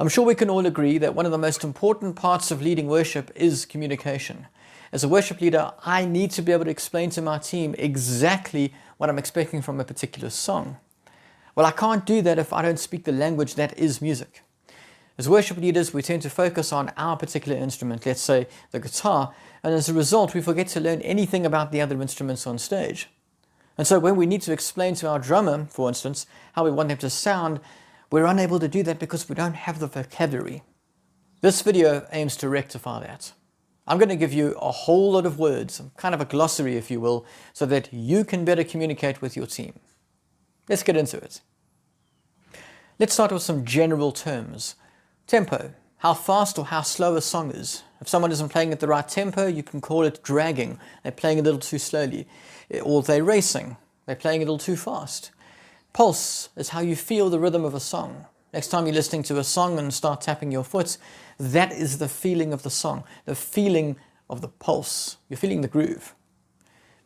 I'm sure we can all agree that one of the most important parts of leading worship is communication. As a worship leader, I need to be able to explain to my team exactly what I'm expecting from a particular song. Well, I can't do that if I don't speak the language that is music. As worship leaders, we tend to focus on our particular instrument, let's say the guitar, and as a result, we forget to learn anything about the other instruments on stage. And so when we need to explain to our drummer, for instance, how we want them to sound, we're unable to do that because we don't have the vocabulary. This video aims to rectify that. I'm going to give you a whole lot of words, kind of a glossary if you will, so that you can better communicate with your team. Let's get into it. Let's start with some general terms. Tempo, how fast or how slow a song is. If someone isn't playing at the right tempo, you can call it dragging. They're playing a little too slowly. Or they're racing. They're playing a little too fast. Pulse is how you feel the rhythm of a song. Next time you're listening to a song and start tapping your foot, that is the feeling of the song, the feeling of the pulse. You're feeling the groove.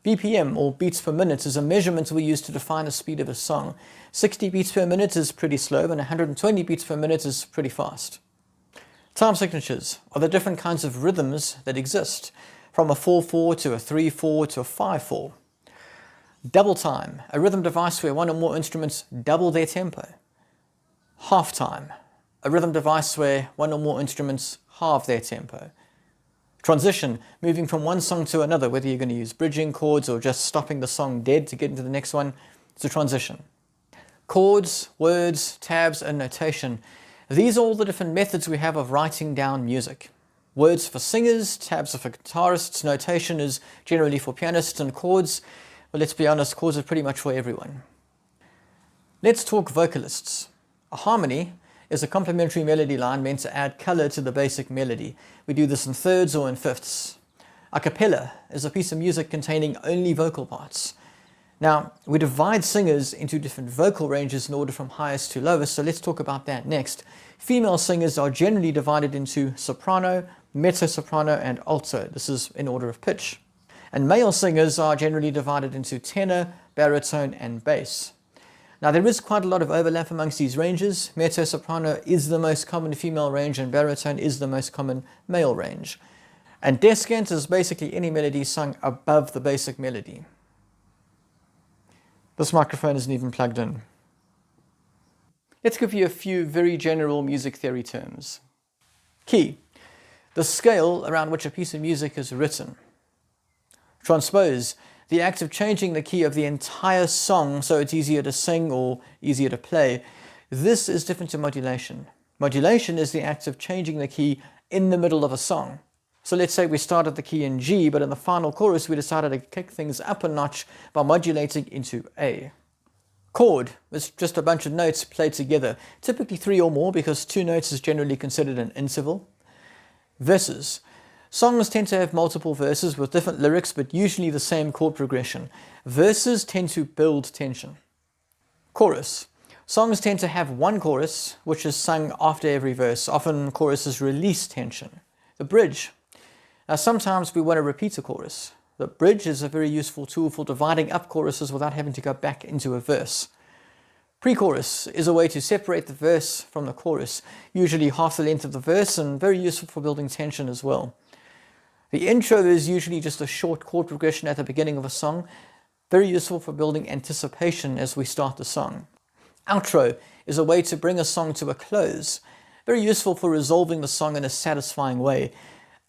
BPM, or beats per minute, is a measurement we use to define the speed of a song. 60 beats per minute is pretty slow, and 120 beats per minute is pretty fast. Time signatures are the different kinds of rhythms that exist, from a 4/4 to a 3/4 to a 5/4. Double time, a rhythm device where one or more instruments double their tempo. Half time, a rhythm device where one or more instruments halve their tempo. Transition, moving from one song to another, whether you're going to use bridging chords or just stopping the song dead to get into the next one, it's a transition. Chords, words, tabs, and notation. These are all the different methods we have of writing down music. Words for singers, tabs are for guitarists, notation is generally for pianists, and chords, well, let's be honest, chords are pretty much for everyone. Let's talk vocalists. A harmony is a complementary melody line meant to add color to the basic melody. We do this in thirds or in fifths. A cappella is a piece of music containing only vocal parts. Now, we divide singers into different vocal ranges in order from highest to lowest, so let's talk about that next. Female singers are generally divided into soprano, mezzo-soprano, and alto. This is in order of pitch. And male singers are generally divided into tenor, baritone, and bass. Now, there is quite a lot of overlap amongst these ranges. Mezzo-soprano is the most common female range, and baritone is the most common male range. And descant is basically any melody sung above the basic melody. This microphone isn't even plugged in. Let's give you a few very general music theory terms. Key, the scale around which a piece of music is written. Transpose, the act of changing the key of the entire song so it's easier to sing or easier to play. This is different to modulation. Modulation is the act of changing the key in the middle of a song. So let's say we started the key in G, but in the final chorus we decided to kick things up a notch by modulating into A. Chord is just a bunch of notes played together, typically 3 or more because 2 notes is generally considered an interval. Verses. Songs tend to have multiple verses with different lyrics but usually the same chord progression. Verses tend to build tension. Chorus. Songs tend to have one chorus which is sung after every verse. Often choruses release tension. The bridge. Now, sometimes we want to repeat a chorus. The bridge is a very useful tool for dividing up choruses without having to go back into a verse. Pre-chorus is a way to separate the verse from the chorus, usually half the length of the verse, and very useful for building tension as well. The intro is usually just a short chord progression at the beginning of a song, very useful for building anticipation as we start the song. Outro is a way to bring a song to a close, very useful for resolving the song in a satisfying way.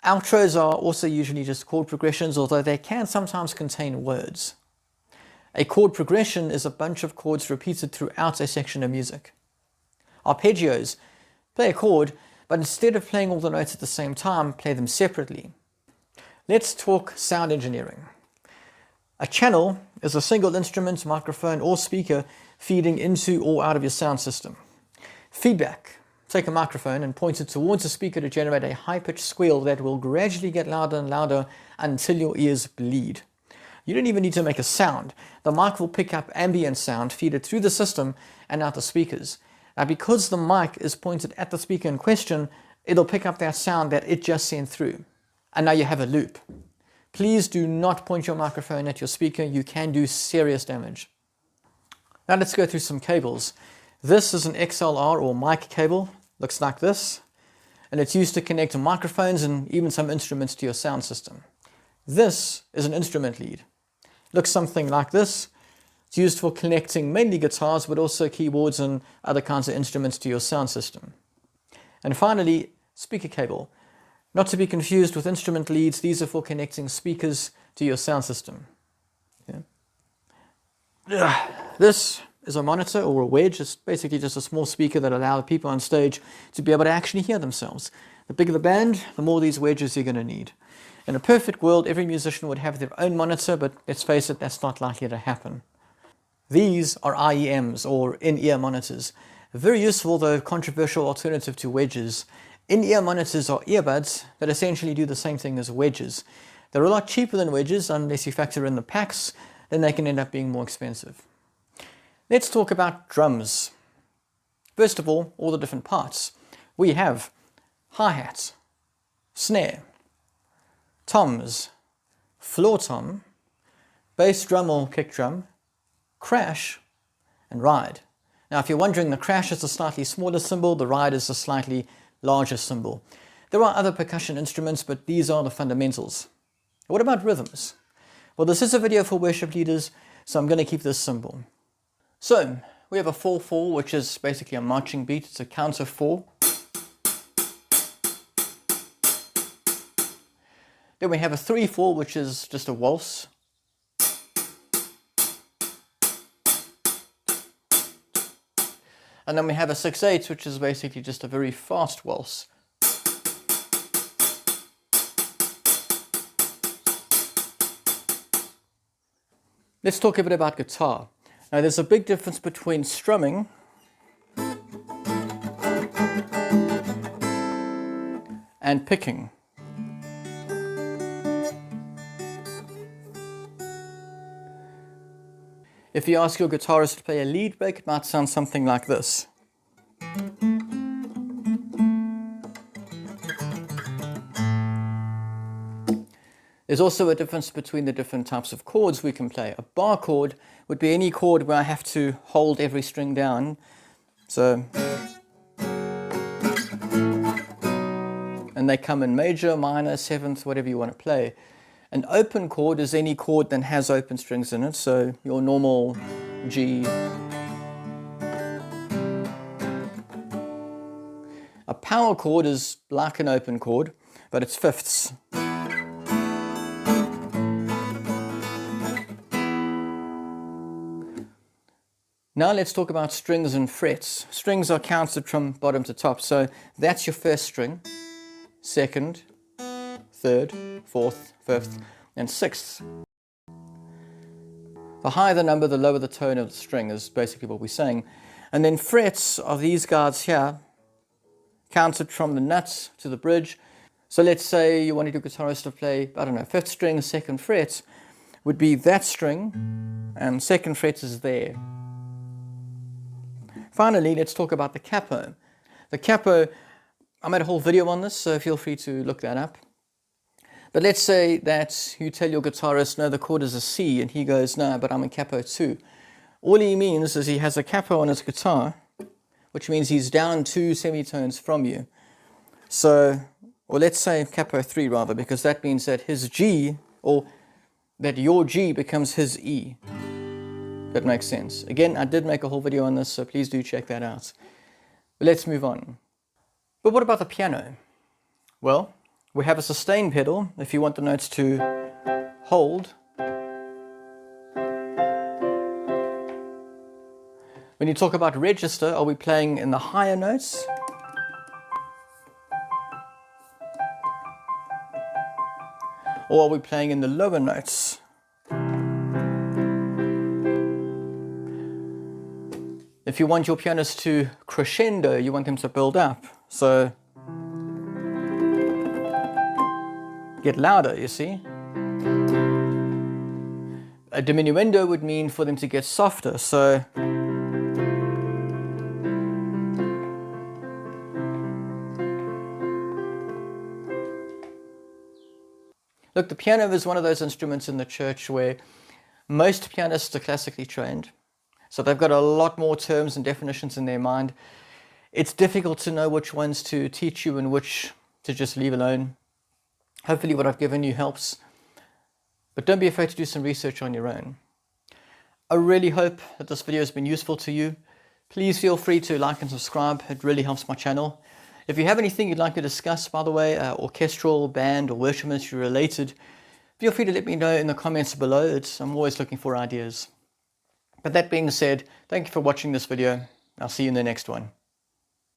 Outros are also usually just chord progressions, although they can sometimes contain words. A chord progression is a bunch of chords repeated throughout a section of music. Arpeggios play a chord, but instead of playing all the notes at the same time, play them separately. Let's talk sound engineering. A channel is a single instrument, microphone, or speaker feeding into or out of your sound system. Feedback. Take a microphone and point it towards a speaker to generate a high-pitched squeal that will gradually get louder and louder until your ears bleed. You don't even need to make a sound. The mic will pick up ambient sound, feed it through the system and out the speakers. Now, because the mic is pointed at the speaker in question, it'll pick up that sound that it just sent through. And now you have a loop. Please do not point your microphone at your speaker. You can do serious damage. Now let's go through some cables. This is an XLR or mic cable. Looks like this, and it's used to connect microphones and even some instruments to your sound system. This is an instrument lead. Looks something like this. It's used for connecting mainly guitars, but also keyboards and other kinds of instruments to your sound system. And finally, speaker cable. Not to be confused with instrument leads, these are for connecting speakers to your sound system. Yeah. This is a monitor or a wedge. It's basically just a small speaker that allows people on stage to be able to actually hear themselves. The bigger the band, the more these wedges you're going to need. In a perfect world, every musician would have their own monitor, but let's face it, that's not likely to happen. These are IEMs, or in-ear monitors. A very useful, though controversial alternative to wedges. In-ear monitors are earbuds that essentially do the same thing as wedges. They're a lot cheaper than wedges, unless you factor in the packs, then they can end up being more expensive. Let's talk about drums. First of all the different parts. We have hi-hat, snare, toms, floor tom, bass drum or kick drum, crash, and ride. Now, if you're wondering, the crash is a slightly smaller cymbal, the ride is a slightly larger cymbal. There are other percussion instruments, but these are the fundamentals. What about rhythms? Well, this is a video for worship leaders, so I'm going to keep this simple. So, we have a 4/4, which is basically a marching beat. It's a count of 4. Then we have a 3/4, which is just a waltz. And then we have a 6/8, which is basically just a very fast waltz. Let's talk a bit about guitar. Now, there's a big difference between strumming and picking. If you ask your guitarist to play a lead break, it might sound something like this. There's also a difference between the different types of chords we can play. A bar chord would be any chord where I have to hold every string down. So, and they come in major, minor, seventh, whatever you want to play. An open chord is any chord that has open strings in it, so your normal G. A power chord is like an open chord, but it's fifths. Now let's talk about strings and frets. Strings are counted from bottom to top, so that's your first string, second, third, fourth, fifth, and sixth. The higher the number, the lower the tone of the string is basically what we're saying. And then frets are these guys here, counted from the nut to the bridge. So let's say you wanted your guitarist to play, I don't know, fifth string, second fret, would be that string, and second fret is there. Finally, let's talk about the capo. The capo, I made a whole video on this, so feel free to look that up. But let's say that you tell your guitarist, no, the chord is a C, and he goes, no, but I'm a capo 2. All he means is he has a capo on his guitar, which means he's down 2 semitones from you. So, or let's say capo 3 rather, because that means that his G, or that your G becomes his E. That makes sense. Again, I did make a whole video on this, so please do check that out. But let's move on. But what about the piano? Well, we have a sustain pedal if you want the notes to hold. When you talk about register, are we playing in the higher notes? Or are we playing in the lower notes? If you want your pianist to crescendo, you want them to build up. So, get louder, you see. A diminuendo would mean for them to get softer. So, look, the piano is one of those instruments in the church where most pianists are classically trained. So they've got a lot more terms and definitions in their mind. It's difficult to know which ones to teach you and which to just leave alone. Hopefully what I've given you helps, but don't be afraid to do some research on your own. I really hope that this video has been useful to you. Please feel free to like and subscribe. It really helps my channel. If you have anything you'd like to discuss, by the way, orchestral, band, or worship ministry related, feel free to let me know in the comments below. I'm always looking for ideas. But that being said, thank you for watching this video. I'll see you in the next one.